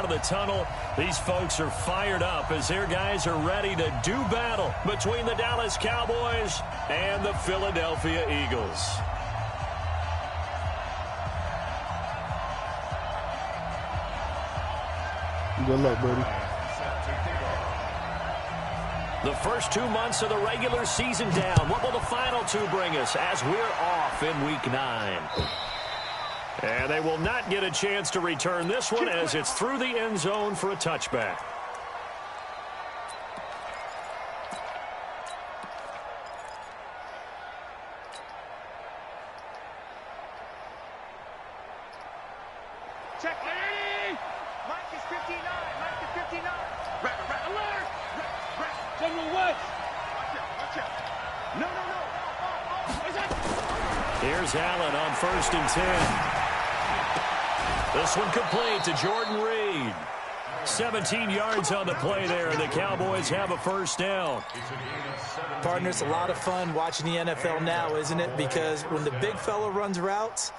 out of the tunnel. These folks are fired up as their guys are ready to do battle between the Dallas Cowboys and the Philadelphia Eagles. Good luck, buddy. The first 2 months of the regular season down. What will the final two bring us as we're off in Week 9? And they will not get a chance to return this one as it's through the end zone for a touchback. Check ready! Mike is 59. Mike is 59. Alert! General West! Watch out. No. Here's Allen on 1st and 10. This one complete to Jordan Reed. 17 yards on the play there, and the Cowboys have a first down. Partner, it's a lot of fun watching the NFL now, isn't it? Because when the big fella runs routes,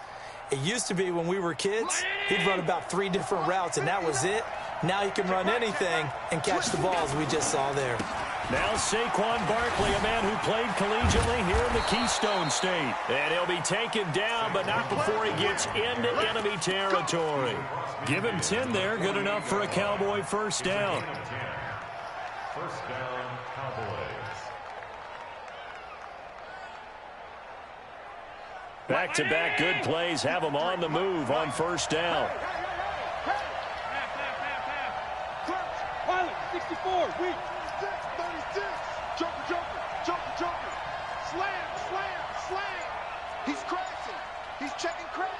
it used to be when we were kids, he'd run about 3 different routes, and that was it. Now he can run anything and catch the balls we just saw there. Now Saquon Barkley, a man who played collegiately here in the Keystone State. And he'll be taken down, but not before he gets into enemy territory. Give him 10 there, good enough for a Cowboy first down. First down, Cowboys. Back-to-back good plays have them on the move on first down. 64, weak. 36, jumper. Slam. He's crashing. He's checking crack.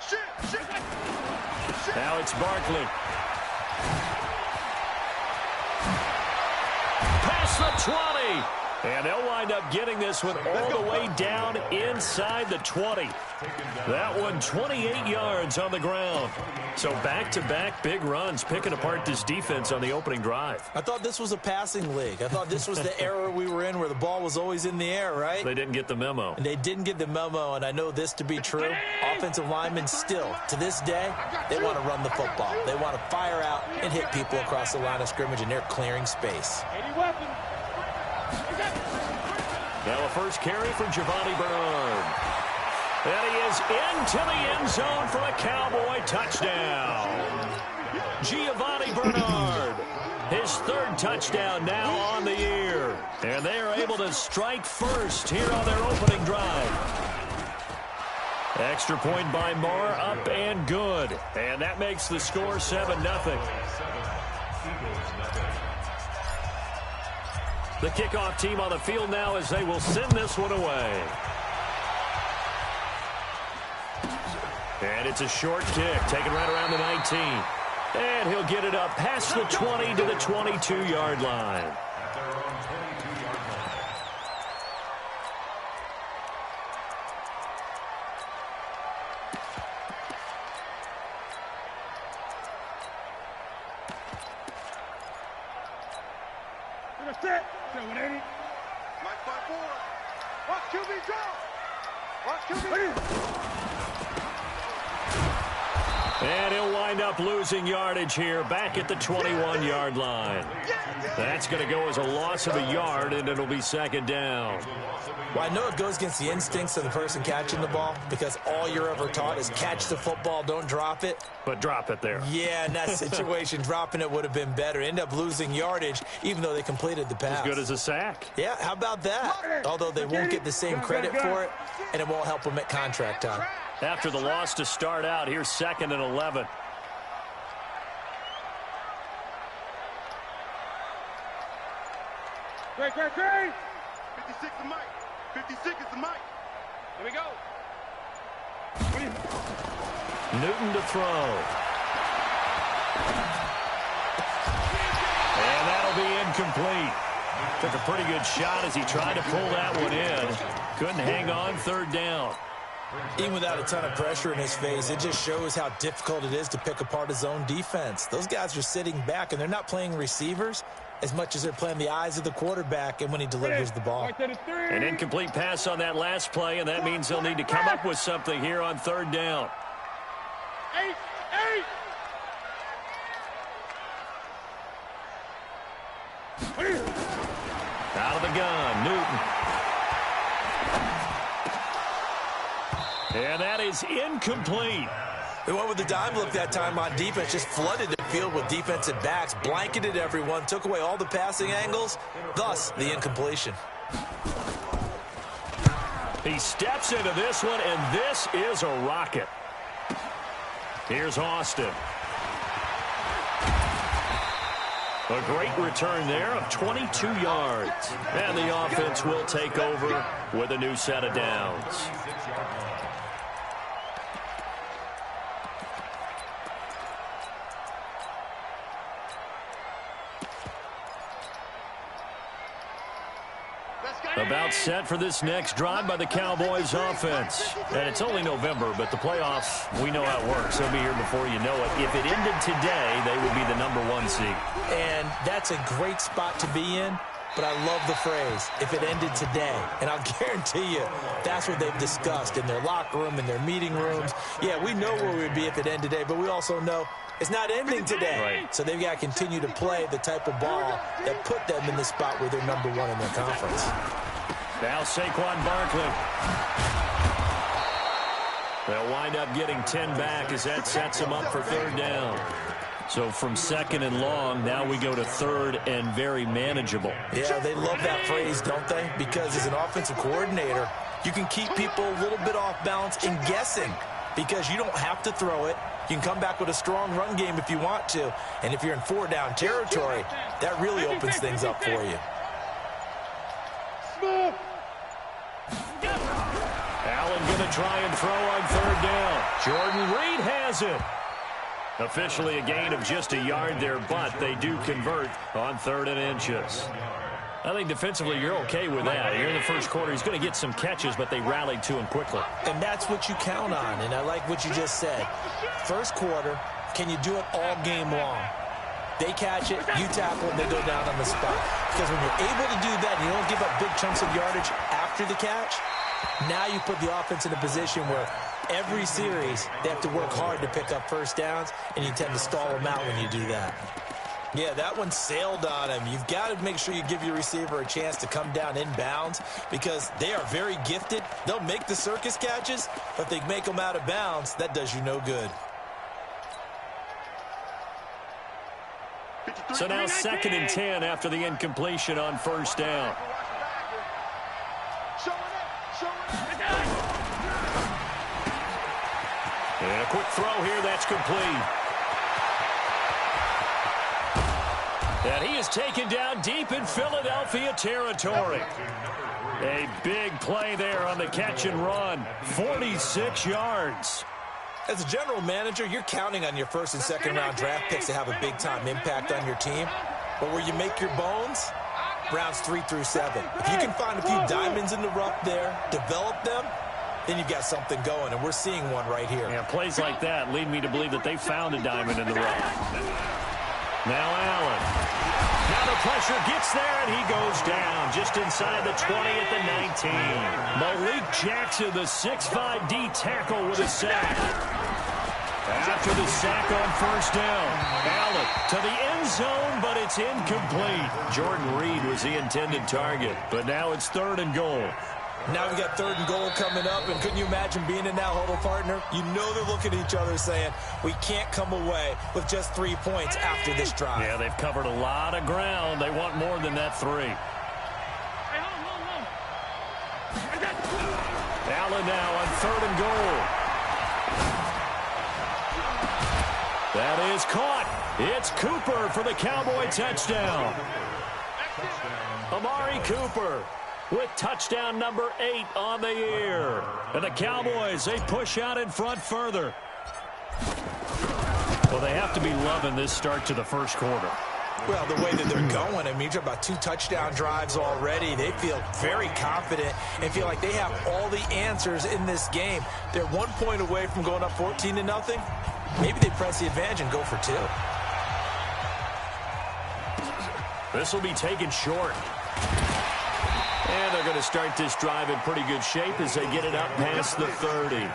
Shit. Now it's Barkley. Past the 20. And they'll wind up getting this one all the way down inside the 20. That one 28 yards on the ground. So back-to-back big runs, picking apart this defense on the opening drive. I thought this was a passing league. I thought this was the era we were in where the ball was always in the air, right? They didn't get the memo. And they didn't get the memo, and I know this to be true. Offensive linemen still, to this day, they want to run the football. They want to fire out and hit people across the line of scrimmage, and they're clearing space. 80 weapons. Now a first carry for Giovanni Bernard. And he is into the end zone for a Cowboy touchdown. Giovanni Bernard, his 3rd touchdown now on the year. And they are able to strike first here on their opening drive. Extra point by Marr, up and good. And that makes the score 7-0. The kickoff team on the field now as they will send this one away. And it's a short kick, taken right around the 19. And he'll get it up past the 20 to the 22-yard line. And he'll wind up losing yardage here back at the 21-yard line. That's going to go as a loss of a yard, and it'll be 2nd down. Well, I know it goes against the instincts of the person catching the ball because all you're ever taught is catch the football, don't drop it. But drop it there. Yeah, in that situation, dropping it would have been better. End up losing yardage, even though they completed the pass. As good as a sack. Yeah, how about that? Although they won't get the same credit for it, and it won't help them at contract time. After the loss to start out, here's 2nd and 11. Great. 56 is Mike. 56 is the Mike. Here we go. Newton to throw. And that'll be incomplete. Took a pretty good shot as he tried to pull that one in. Couldn't hang on, 3rd down. Even without a ton of pressure in his face, it just shows how difficult it is to pick apart his own defense. Those guys are sitting back, and they're not playing receivers as much as they're playing the eyes of the quarterback and when he delivers the ball. An incomplete pass on that last play, and that means they'll need to come up with something here on 3rd down. 8. Out of the gun, Newton. And that is incomplete. They went with the dime look that time on defense, just flooded the field with defensive backs, blanketed everyone, took away all the passing angles, thus the incompletion. He steps into this one, and this is a rocket. Here's Austin. A great return there of 22 yards. And the offense will take over with a new set of downs. About set for this next drive by the Cowboys offense. And it's only November, but the playoffs, we know how it works. They'll be here before you know it. If it ended today, they would be the #1 seed. And that's a great spot to be in, but I love the phrase, if it ended today. And I'll guarantee you, that's what they've discussed in their locker room, in their meeting rooms. Yeah, we know where we'd be if it ended today, but we also know it's not ending today. Right. So they've got to continue to play the type of ball that put them in the spot where they're #1 in their conference. Now Saquon Barkley. They'll wind up getting 10 back as that sets them up for 3rd down. So from 2nd and long, now we go to 3rd and very manageable. Yeah, they love that phrase, don't they? Because as an offensive coordinator, you can keep people a little bit off balance and guessing because you don't have to throw it. You can come back with a strong run game if you want to. And if you're in 4-down territory, that really opens things up for you. Allen going to try and throw on 3rd down. Jordan Reed has it. Officially a gain of just a yard there, but they do convert on 3rd and inches. I think defensively you're okay with that. Here in the first quarter, he's going to get some catches, but they rallied to him quickly. And that's what you count on, and I like what you just said. First quarter, can you do it all game long? They catch it, you tackle, and they go down on the spot. Because when you're able to do that, and you don't give up big chunks of yardage after the catch, now you put the offense in a position where every series they have to work hard to pick up 1st downs, and you tend to stall them out when you do that. Yeah, that one sailed on him. You've got to make sure you give your receiver a chance to come down inbounds because they are very gifted. They'll make the circus catches, but if they make them out of bounds, that does you no good. So now 2nd and 10 after the incompletion on 1st down. And a quick throw here, that's complete. And he is taken down deep in Philadelphia territory. A big play there on the catch and run. 46 yards. As a general manager, you're counting on your 1st and 2nd round draft picks to have a big-time impact on your team. But where you make your bones, rounds 3 through 7. If you can find a few diamonds in the rough there, develop them, then you've got something going, and we're seeing one right here. Yeah, plays like that lead me to believe that they found a diamond in the rough. Now Allen. Now the pressure gets there, and he goes down just inside the 20 at the 19. Malik Jackson, the 6'5" D tackle with a sack. After the sack on 1st down, Allen to the end zone, but it's incomplete. Jordan Reed was the intended target, but now it's 3rd and goal. Now we got 3rd and goal coming up, and couldn't you imagine being in that huddle, partner? You know they're looking at each other saying, we can't come away with just 3 points after this drive. Yeah, they've covered a lot of ground. They want more than that 3. Allen now on 3rd and goal. That is caught. It's Cooper for the Cowboy touchdown. Amari Cooper with touchdown number 8 on the year. And the Cowboys, they push out in front further. Well, they have to be loving this start to the first quarter. Well, the way that they're going, I mean, you're talking about 2 touchdown drives already. They feel very confident and feel like they have all the answers in this game. They're 1 point away from going up 14-0. Maybe they press the advantage and go for 2. This will be taken short. And they're going to start this drive in pretty good shape as they get it up past the 30.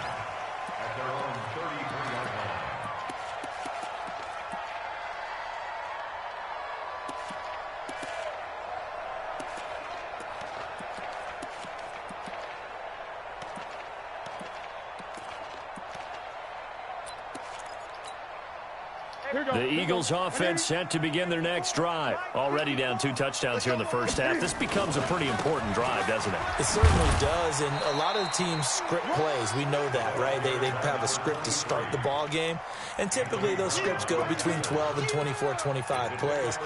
The Eagles offense set to begin their next drive. Already down 2 touchdowns here in the first half. This becomes a pretty important drive, doesn't it? It certainly does, and a lot of teams script plays. We know that, right? They have a script to start the ball game, and typically those scripts go between 12 and 24, 25 plays.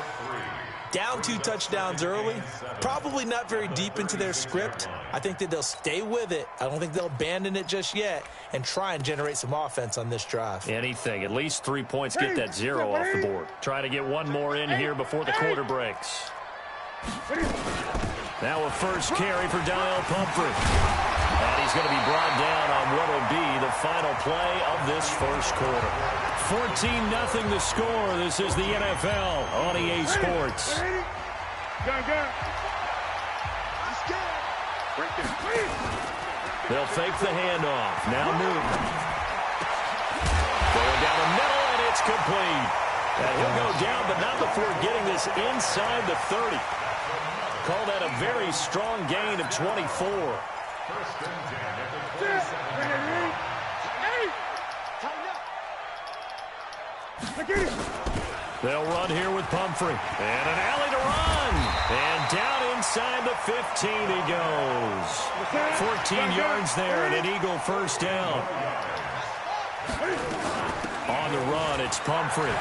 Down 2 touchdowns early, probably not very deep into their script. I think that they'll stay with it. I don't think they'll abandon it just yet and try and generate some offense on this drive. Anything. At least 3 points. Get that 0 off the board. Try to get one more in here before the quarter breaks. Now a first carry for Daniel Pumphrey. And he's going to be brought down on what will be the final play of this first quarter. 14-0 the score. This is the NFL on EA Sports. They'll fake the handoff. Now Newton. Going down the middle, and it's complete. And he'll go down, but not before getting this inside the 30. Call that a very strong gain of 24. They'll run here with Pumphrey. And an alley to run. And down inside the 15 he goes. 14 yards there and an Eagle first down. On the run, it's Pumphrey.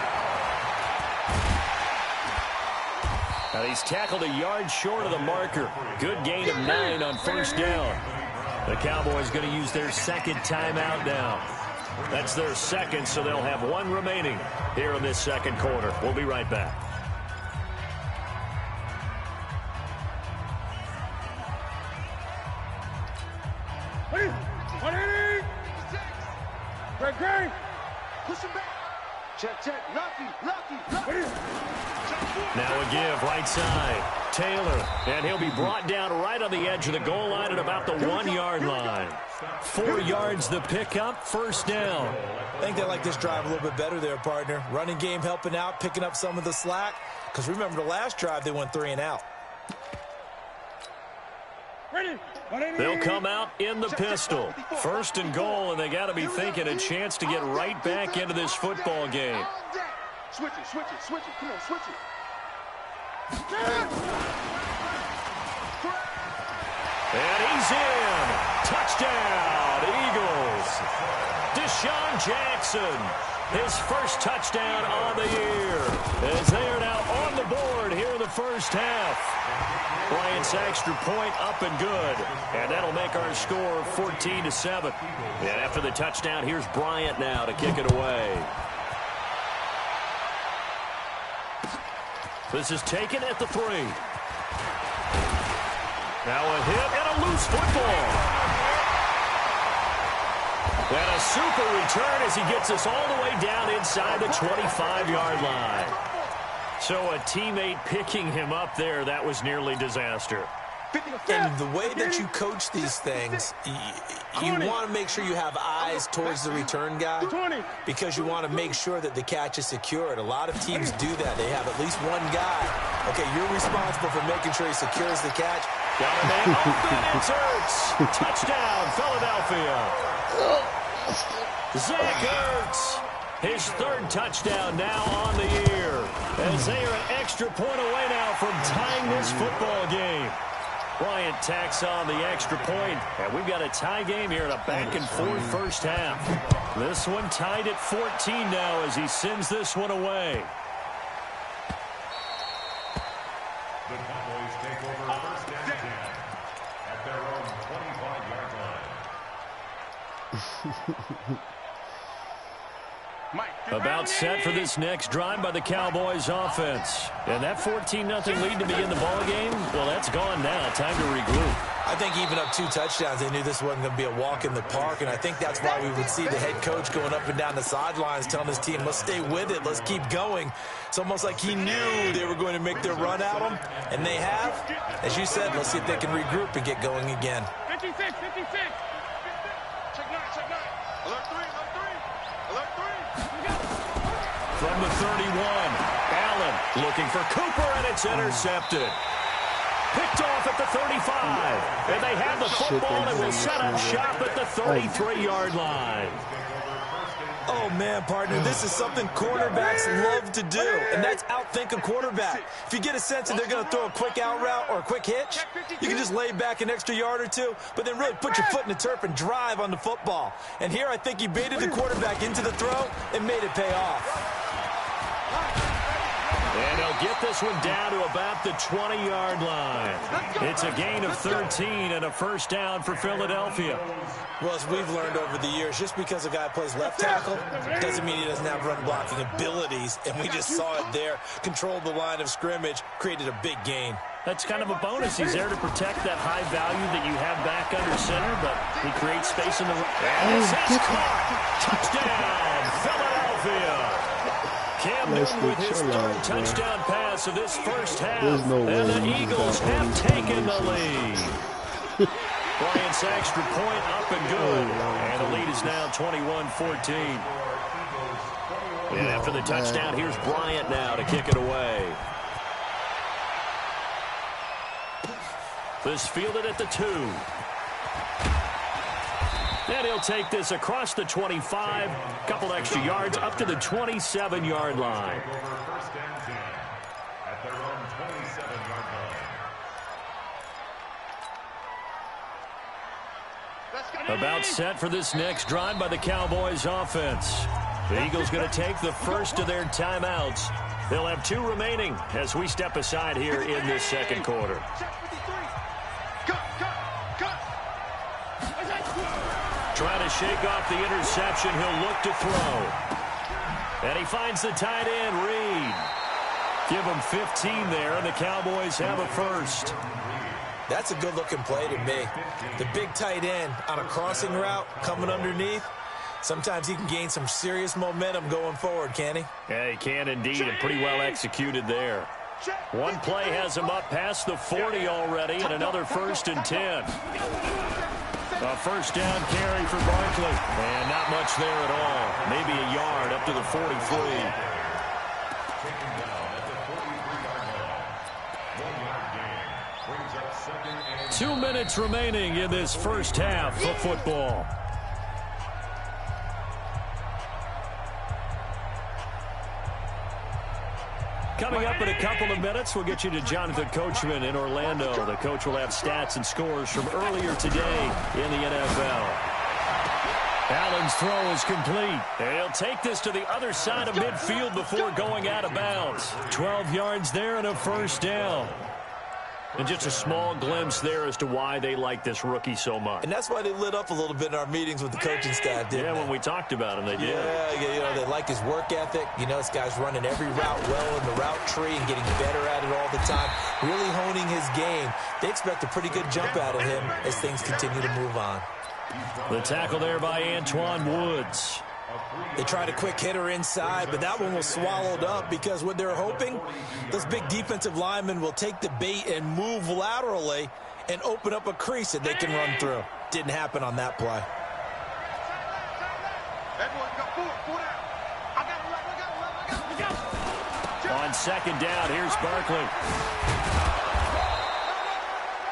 Now he's tackled a yard short of the marker. Good gain of 9 on first down. The Cowboys going to use their second timeout now. That's their second, so they'll have 1 remaining here in this second quarter. We'll be right back. Greg. Push him back. Check. Lucky. Now a give, right side. Taylor, and he'll be brought down right on the edge of the goal line at about the 1-yard line. 4 yards the pickup, first down. I think they like this drive a little bit better there, partner. Running game helping out, picking up some of the slack. Because remember the last drive, they went 3 and out. They'll come out in the pistol. First and goal, and they got to be thinking a chance to get right back into this football game. Switch it. Come on, switch it. And he's in. Touchdown, Eagles. Deshaun Jackson, his first touchdown on the year. As they are now on the board here in the first half. Bryant's extra point up and good. And that'll make our score 14-7. And after the touchdown, here's Bryant now to kick it away. This is taken at the 3. Now a hit and a loose football. And a super return as he gets us all the way down inside the 25-yard line. So a teammate picking him up there, that was nearly disaster. And the way that you coach these things, you want to make sure you have eyes towards the return guy because you want to make sure that the catch is secured. A lot of teams do that. They have at least one guy. Okay, you're responsible for making sure he secures the catch. Got a man open, it's Ertz. Touchdown, Philadelphia. Zach Ertz, his 3rd touchdown now on the year. As they are an extra point away now from tying this football game. Bryant tacks on the extra point, and we've got a tie game here in a back-and-forth first half. This one tied at 14 now as he sends this one away. The Cowboys take over first and 10 at their own 25-yard line. About set for this next drive by the Cowboys offense. And that 14-0 lead to begin the ball game, well, that's gone now. Time to regroup. I think even up 2 touchdowns, they knew this wasn't going to be a walk in the park, and I think that's why we would see the head coach going up and down the sidelines telling his team, let's stay with it, let's keep going. It's almost like he knew they were going to make their run at him, and they have. As you said, let's see if they can regroup and get going again. 56. Check 9. Alert 3. From the 31, Allen looking for Cooper, and it's intercepted. Picked off at the 35. And they have the football and will set up shop at the 33-yard line. Oh, man, partner, this is something cornerbacks love to do, and that's outthink a quarterback. If you get a sense that they're going to throw a quick out route or a quick hitch, you can just lay back an extra yard or two, but then really put your foot in the turf and drive on the football. And here I think he baited the quarterback into the throw and made it pay off. And he'll get this one down to about the 20-yard line. It's a gain of 13 and a first down for Philadelphia. Well, as we've learned over the years, just because a guy plays left tackle doesn't mean he doesn't have run-blocking abilities, and we just saw it there. Controlled the line of scrimmage, created a big gain. That's kind of a bonus. He's there to protect that high value that you have back under center, but he creates space in the... And this is caught. Touchdown, Philadelphia. Cam Newton with his third touchdown pass of this first half. No and the Eagles have taken the lead. Bryant's extra point up and good. And the lead is now 21-14. And after the touchdown, here's Bryant now to kick it away. This fielded at the 2. And he'll take this across the 25, a couple extra yards up to the 27-yard line. About set for this next drive by the Cowboys offense. The Eagles going to take the first of their timeouts. They'll have 2 remaining as we step aside here in this second quarter. Trying to shake off the interception. He'll look to throw. And he finds the tight end, Reed. Give him 15 there, and the Cowboys have a first. That's a good-looking play to me. The big tight end on a crossing route coming underneath. Sometimes he can gain some serious momentum going forward, can he? Yeah, he can indeed, and pretty well executed there. One play has him up past the 40 already, and another 1st and 10. A first down carry for Barkley. And not much there at all. Maybe a yard up to the 43. 2 minutes remaining in this first half of football. Coming up in a couple of minutes, we'll get you to Jonathan Coachman in Orlando. The coach will have stats and scores from earlier today in the NFL. Allen's throw is complete. And he'll take this to the other side of midfield before going out of bounds. 12 yards there and a first down. And just a small glimpse there as to why they like this rookie so much. And that's why they lit up a little bit in our meetings with the coaching staff, didn't they? Yeah, when we talked about him, they did. Yeah, they like his work ethic. You know, this guy's running every route well in the route tree and getting better at it all the time, really honing his game. They expect a pretty good jump out of him as things continue to move on. The tackle there by Antoine Woods. They tried a quick hitter inside, but that one was swallowed up because what they're hoping, those big defensive linemen will take the bait and move laterally and open up a crease that they can run through. Didn't happen on that play. On second down, here's Barkley.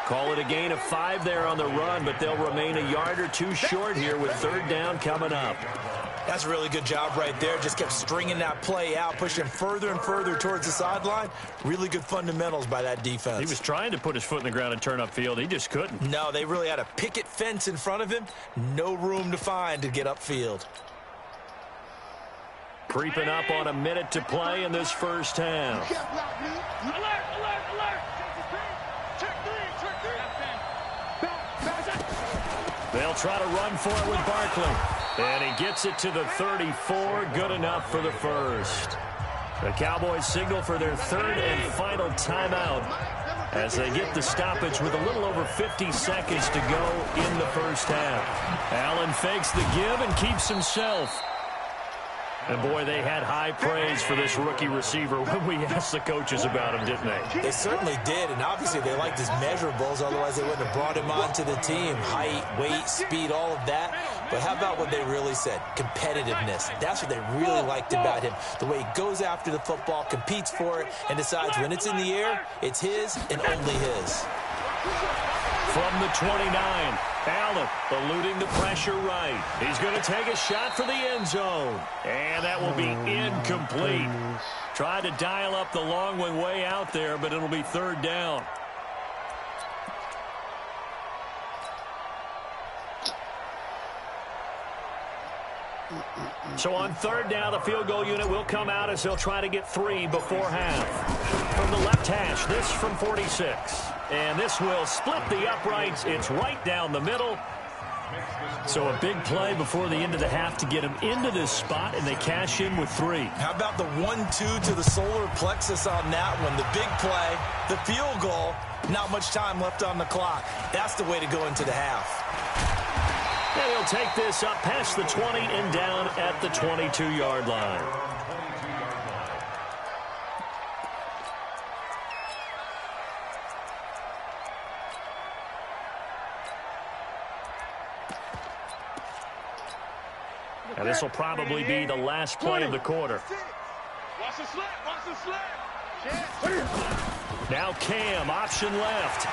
Call it a gain of 5 there on the run, but they'll remain a yard or 2 short here with third down coming up. That's a really good job right there. Just kept stringing that play out, pushing further and further towards the sideline. Really good fundamentals by that defense. He was trying to put his foot in the ground and turn upfield. He just couldn't. No, they really had a picket fence in front of him. No room to find to get upfield. Creeping up on a minute to play in this first half. They'll try to run for it with Barkley. And he gets it to the 34. Good enough for the first. The Cowboys signal for their third and final timeout as they get the stoppage with a little over 50 seconds to go in the first half. Allen fakes the give and keeps himself. And, boy, they had high praise for this rookie receiver when we asked the coaches about him, didn't they? They certainly did, and obviously they liked his measurables. Otherwise, they wouldn't have brought him onto the team. Height, weight, speed, all of that. But how about what they really said? Competitiveness. That's what they really liked about him. The way he goes after the football, competes for it, and decides when it's in the air, it's his and only his. From the 29, Allen eluding the pressure right. He's going to take a shot for the end zone. And that will be incomplete. Tried to dial up the long one way out there, but it'll be third down. So on third down, the field goal unit will come out as they'll try to get 3 before half. From the left hash, this from 46. And this will split the uprights. It's right down the middle. So a big play before the end of the half to get them into this spot, and they cash in with 3. How about the 1-2 to the solar plexus on that one? The big play, the field goal, not much time left on the clock. That's the way to go into the half. And he'll take this up past the 20 and down at the 22-yard line. And this will probably be the last play of the quarter. Watch the slant. Watch the slant. Now Cam, option left.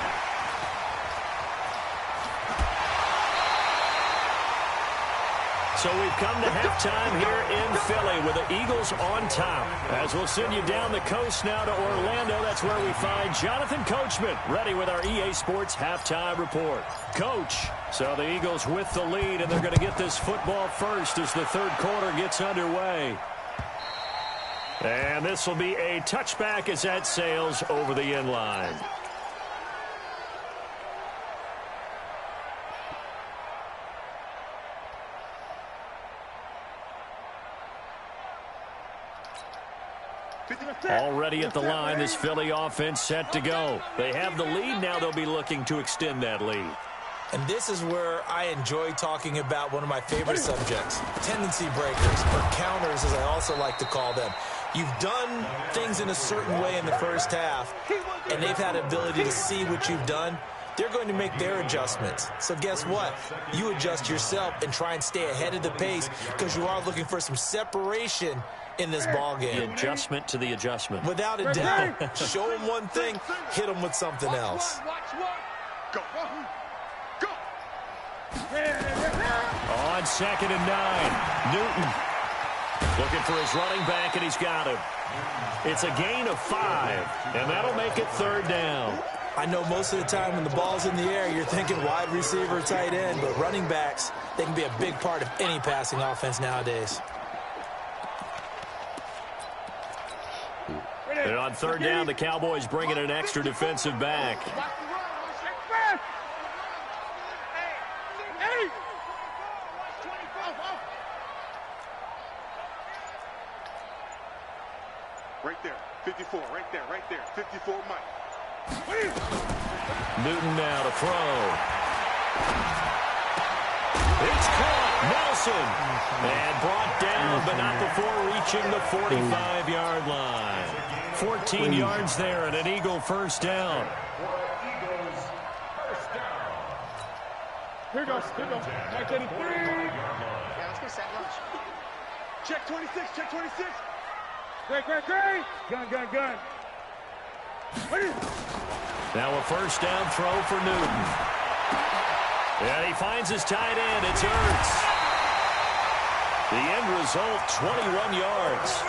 So we've come to halftime here in Philly with the Eagles on top. As we'll send you down the coast now to Orlando, that's where we find Jonathan Coachman ready with our EA Sports halftime report. Coach, so the Eagles with the lead, and they're going to get this football first as the third quarter gets underway. And this will be a touchback as that sails over the end line. Already at the line, this Philly offense set to go. They have the lead. Now they'll be looking to extend that lead. And this is where I enjoy talking about one of my favorite subjects, tendency breakers, or counters as I also like to call them. You've done things in a certain way in the first half, and they've had the ability to see what you've done. They're going to make their adjustments. So guess what? You adjust yourself and try and stay ahead of the pace because you are looking for some separation in this ball game. The adjustment to the adjustment. Without a doubt. Show them one thing, hit them with something else. Go. Go. On 2nd and 9, Newton looking for his running back, and he's got him. It's a gain of 5, and that'll make it third down. I know most of the time when the ball's in the air, you're thinking wide receiver, tight end, but running backs, they can be a big part of any passing offense nowadays. And on third down, the Cowboys bring in an extra defensive back. Right there. 54. Right there. 54, Mike. Newton now to throw. It's caught. Nelson. And brought down, but not before reaching the 45-yard line. 14 yards there and an Eagle first down. Here goes. Mike 83. Yeah, let's go set lunch. Check 26. Great. Gun. Now a first down throw for Newton. And he finds his tight end. It's Ertz. The end result, 21 yards.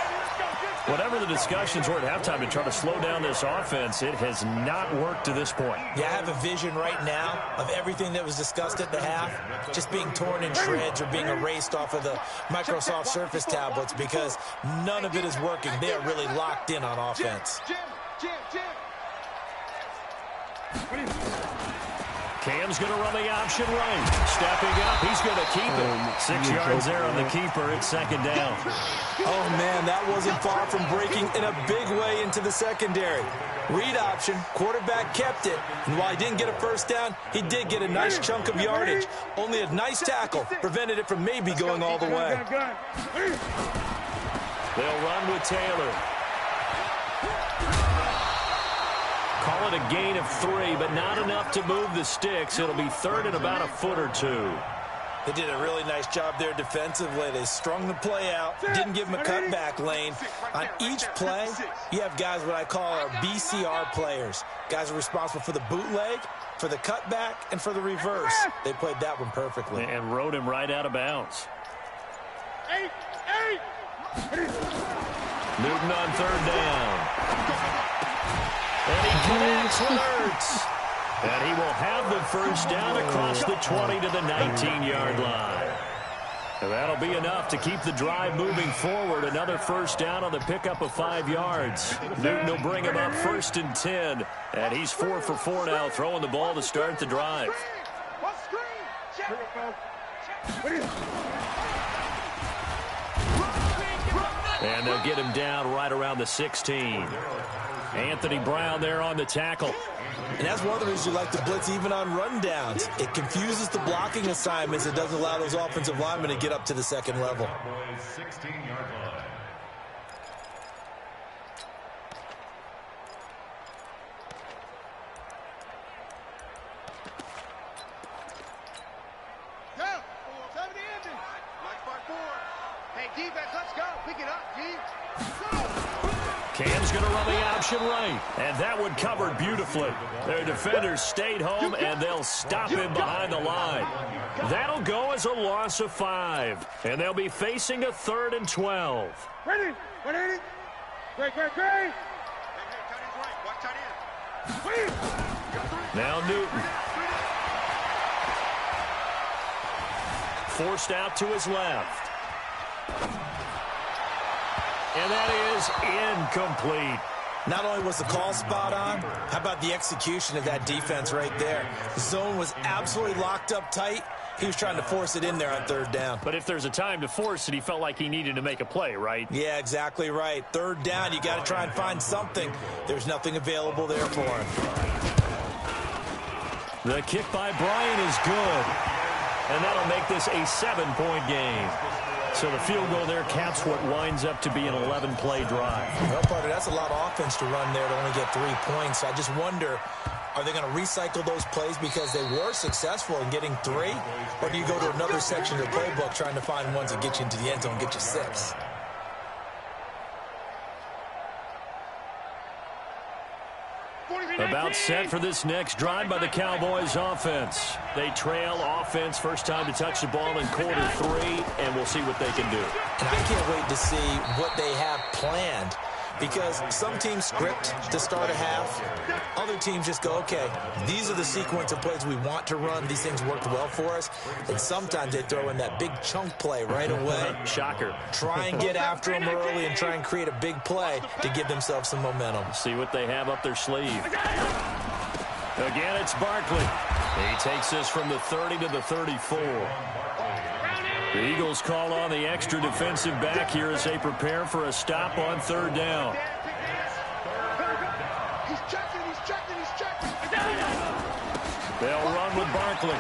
Whatever the discussions were at halftime to try to slow down this offense, it has not worked to this point. Yeah, I have a vision right now of everything that was discussed at the half just being torn in shreds or being erased off of the Microsoft Surface tablets because none of it is working. They are really locked in on offense. Cam's going to run the option right. Stepping up, he's going to keep it. 6 yards there on the keeper. It's second down. Oh, man, that wasn't far from breaking in a big way into the secondary. Read option, quarterback kept it. And while he didn't get a first down, he did get a nice chunk of yardage. Only a nice tackle prevented it from maybe going all the way. They'll run with Taylor. Call it a gain of 3, but not enough to move the sticks. It'll be third and about a foot or 2. They did a really nice job there defensively. They strung the play out, didn't give him a cutback lane. On each play, you have guys what I call our BCR players. Guys are responsible for the bootleg, for the cutback and for the reverse. They played that one perfectly. And rode him right out of bounds. Newton on third down. And he connects with Ertz. And he will have the first down across the 20 to the 19-yard line. And that'll be enough to keep the drive moving forward. Another first down on the pickup of 5 yards. Newton will bring him up 1st and 10. And he's 4 for 4 now, throwing the ball to start the drive. And they'll get him down right around the 16. Anthony Brown there on the tackle. And that's one of the reasons you like to blitz even on rundowns. It confuses the blocking assignments. It doesn't allow those offensive linemen to get up to the second level. 16-yard line. Cam's going to run the option right. And that one covered beautifully. Their defenders stayed home, and they'll stop him behind the line. That'll go as a loss of 5. And they'll be facing a 3rd and 12. Ready? Great. Now Newton. Forced out to his left. And that is incomplete. Not only was the call spot on, how about the execution of that defense right there? The zone was absolutely locked up tight. He was trying to force it in there on 3rd down. But if there's a time to force it, he felt like he needed to make a play, right? Yeah, exactly right. 3rd down, you got to try and find something. There's nothing available there for him. The kick by Bryant is good. And that'll make this a 7-point game. So the field goal there caps what winds up to be an 11-play drive. Well, partner, that's a lot of offense to run there to only get 3 points. I just wonder, are they going to recycle those plays because they were successful in getting 3? Or do you go to another section of the playbook trying to find ones that get you into the end zone and get you 6? About set for this next drive by the Cowboys offense. They trail offense, first time to touch the ball in quarter 3, and we'll see what they can do. And I can't wait to see what they have planned, because some teams script to start a half. Other teams just go, okay, these are the sequence of plays we want to run. These things worked well for us. And sometimes they throw in that big chunk play right away. Shocker. Try and get after them early and try and create a big play to give themselves some momentum. See what they have up their sleeve. Again, it's Barkley. He takes this from the 30 to the 34. The Eagles call on the extra defensive back here as they prepare for a stop on 3rd down. He's checking. They'll run with Barkley.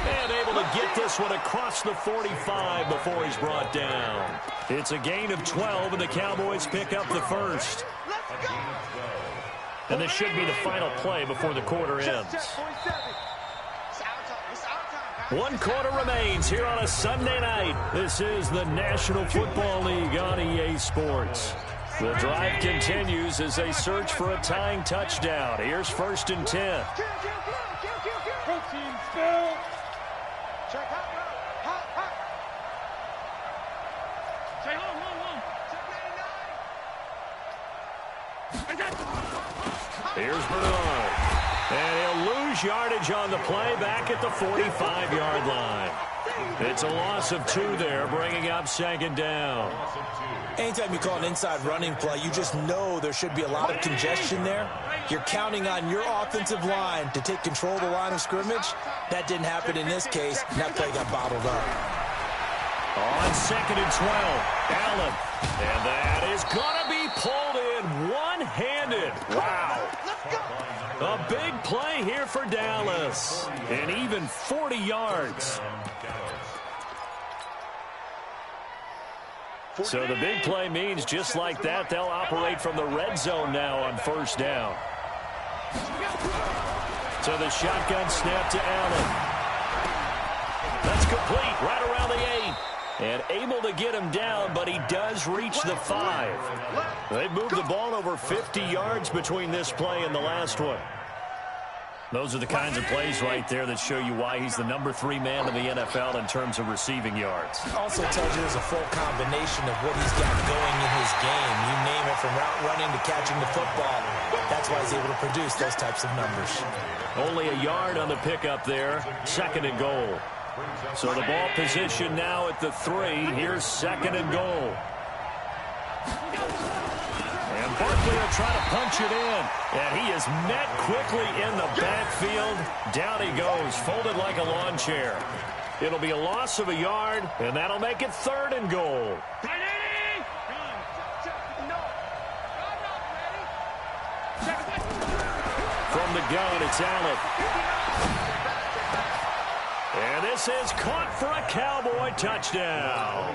And able to get this one across the 45 before he's brought down. It's a gain of 12, and the Cowboys pick up the first. And this should be the final play before the quarter ends. 1 quarter remains here on a Sunday night. This is the National Football League on EA Sports. The drive continues as they search for a tying touchdown. Here's 1st and 10. Here's Bernard. And he'll lose yardage on the play back at the 45-yard line. It's a loss of 2 there, bringing up 2nd down. Anytime you call an inside running play, you just know there should be a lot of congestion there. You're counting on your offensive line to take control of the line of scrimmage. That didn't happen in this case. That play got bottled up. On 2nd and 12, Allen. And that is going to be pulled in one-handed. Wow. A big play here for Dallas. And even 40 yards. So the big play means just like that, they'll operate from the red zone now on 1st down. So the shotgun snap to Allen. That's complete right around the 8. And able to get him down, but he does reach the 5. They've moved the ball over 50 yards between this play and the last one. Those are the kinds of plays right there that show you why he's the #3 man in the NFL in terms of receiving yards. Also tells you there's a full combination of what he's got going in his game. You name it, from route running to catching the football. That's why he's able to produce those types of numbers. Only a yard on the pickup there. 2nd and goal. So the ball position now at the 3. Here's 2nd and goal. And Barkley will try to punch it in. And he is met quickly in the backfield. Down he goes, folded like a lawn chair. It'll be a loss of a yard, and that'll make it 3rd and goal. From the gun, it's Allen. And this is caught for a Cowboy touchdown.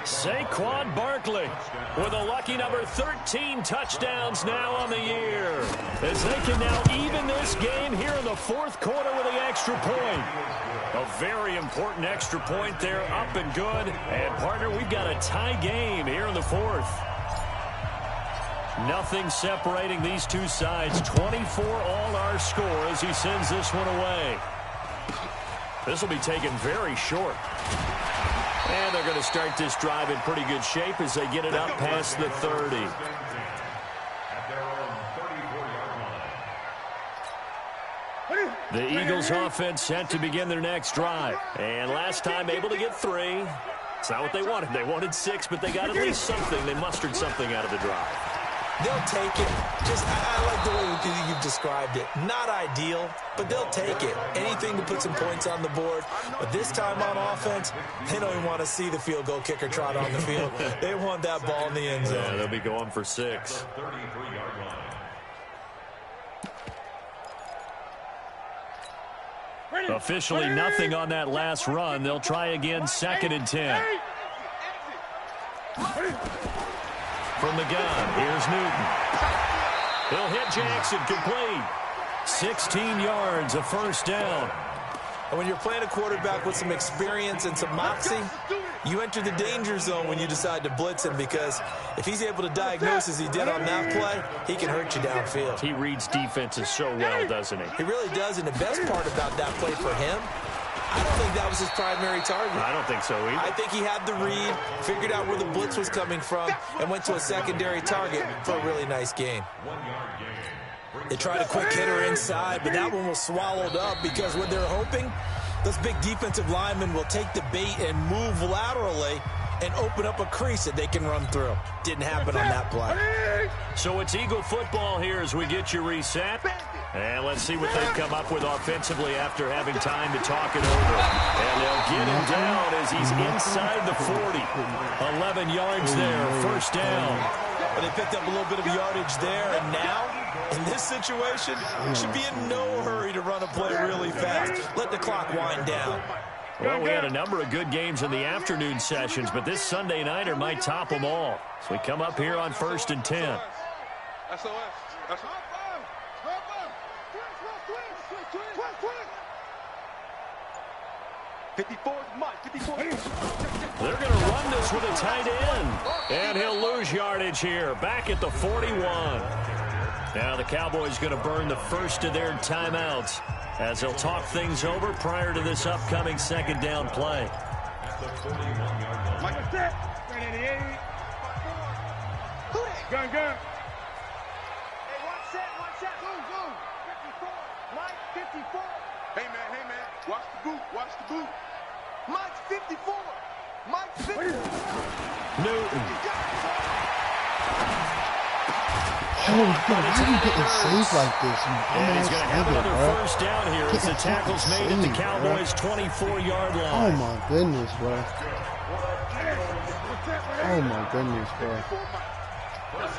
Saquon Barkley with a lucky number 13 touchdowns now on the year, as they can now even this game here in the 4th quarter with the extra point. A very important extra point there, up and good. And, partner, we've got a tie game here in the 4th. Nothing separating these two sides. 24 all our score as he sends this one away. This will be taken very short. And they're going to start this drive in pretty good shape as they get it up past the 30. The Eagles offense set to begin their next drive. And last time able to get 3. It's not what they wanted. They wanted 6, but they got at least something. They mustered something out of the drive. They'll take it. I like the way you've described it. Not ideal, but they'll take it. Anything to put some points on the board. But this time on offense, they don't even want to see the field goal kicker trot on the field. They want that ball in the end zone. Yeah, they'll be going for 6. Officially nothing on that last run. They'll try again, 2nd and 10. From the gun, here's Newton. He'll hit Jackson, complete. 16 yards, a 1st down. And when you're playing a quarterback with some experience and some moxie, you enter the danger zone when you decide to blitz him, because if he's able to diagnose as he did on that play, he can hurt you downfield. He reads defenses so well, doesn't he? He really does, and the best part about that play for him, I don't think that was his primary target. I don't think so either. I think he had the read, figured out where the blitz was coming from, and went to a secondary target for a really nice gain. They tried a quick hitter inside, but that one was swallowed up, because what they're hoping, those big defensive linemen will take the bait and move laterally and open up a crease that they can run through. Didn't happen on that play. So it's Eagle football here as we get you reset. And let's see what they've come up with offensively after having time to talk it over. And they'll get him down as he's inside the 40. 11 yards there, 1st down. But they picked up a little bit of yardage there, and now, in this situation, should be in no hurry to run a play really fast. Let the clock wind down. Well, we had a number of good games in the afternoon sessions, but this Sunday nighter might top them all. So we come up here on 1st and 10. They're going to run this with a tight end. And he'll lose yardage here, back at the 41. Now the Cowboys going to burn the first of their timeouts as they'll talk things over prior to this upcoming 2nd down play. Gun. Hey, watch that. Boom. 54. Mike, 54. Hey, man. Watch the boot. Mike's 54. Mike's 54. Newton. Oh, God, how are you getting saved like this? And he's going to have another 1st down here as the tackle's made at the Cowboys' 24-yard line. Oh, my goodness, bro. Oh, my goodness, bro.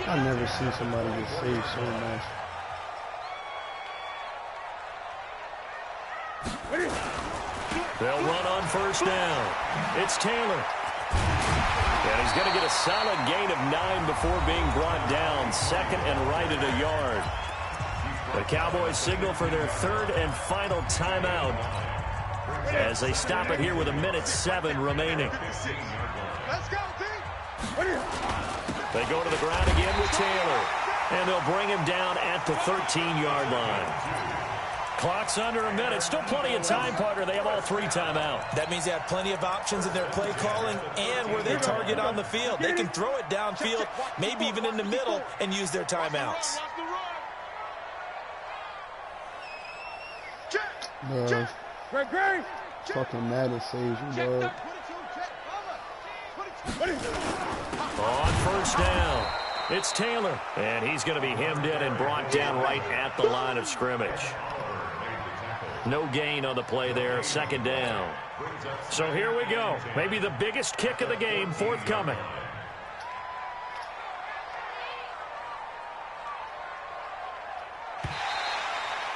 I've never seen somebody get saved so much. They'll run on 1st down. It's Taylor. And he's going to get a solid gain of 9 before being brought down. 2nd and right at a yard. The Cowboys signal for their 3rd and final timeout as they stop it here with 1:07 remaining. Let's go, team. They go to the ground again with Taylor, and they'll bring him down at the 13-yard line. Clock's under a minute. Still plenty of time, partner. They have all 3 timeouts. That means they have plenty of options in their play calling and where they target on the field. They can throw it downfield, maybe even in the middle, and use their timeouts. Bro, fucking Madden saves you, dog. On first down, it's Taylor, and he's going to be hemmed in and brought down right at the line of scrimmage. No gain on the play there, 2nd down. So here we go. Maybe the biggest kick of the game forthcoming.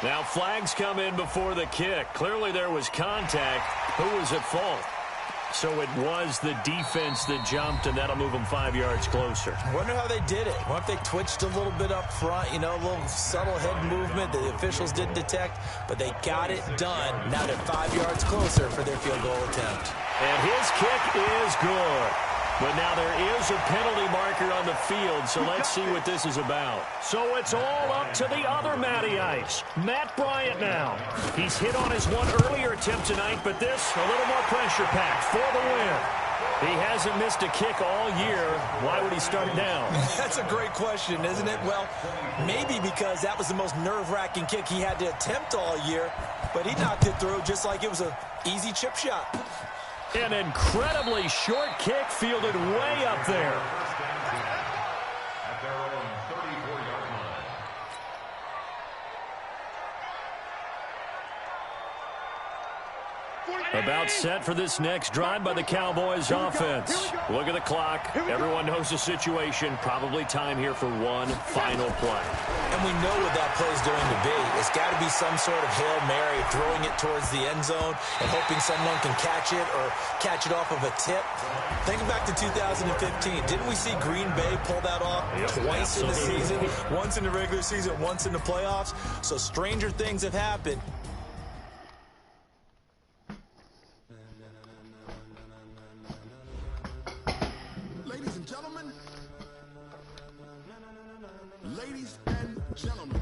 Now flags come in before the kick. Clearly there was contact. Who was at fault? So it was the defense that jumped, and that'll move them 5 yards closer. I wonder how they did it. What if they twitched a little bit up front, you know, a little subtle head movement the officials didn't detect, but they got it done. Now they're 5 yards closer for their field goal attempt. And his kick is good. But now there is a penalty marker on the field, so let's see what this is about. So it's all up to the other Matty Ice, Matt Bryant now. He's hit on his one earlier attempt tonight, but this a little more pressure-packed for the win. He hasn't missed a kick all year. Why would he start down? That's a great question, isn't it? Well, maybe because that was the most nerve-wracking kick he had to attempt all year, but he knocked it through just like it was an easy chip shot. An incredibly short kick fielded way up there. At their own 34-yard line. About set for this next drive by the Cowboys offense. Look at the clock. Everyone knows the situation. Probably time here for one final play. And we know what that play is going to be. It's got to be some sort of Hail Mary, throwing it towards the end zone and hoping someone can catch it or catch it off of a tip. Think back to 2015. Didn't we see Green Bay pull that off twice in the season? Once in the regular season, once in the playoffs. So stranger things have happened. Ladies and gentlemen,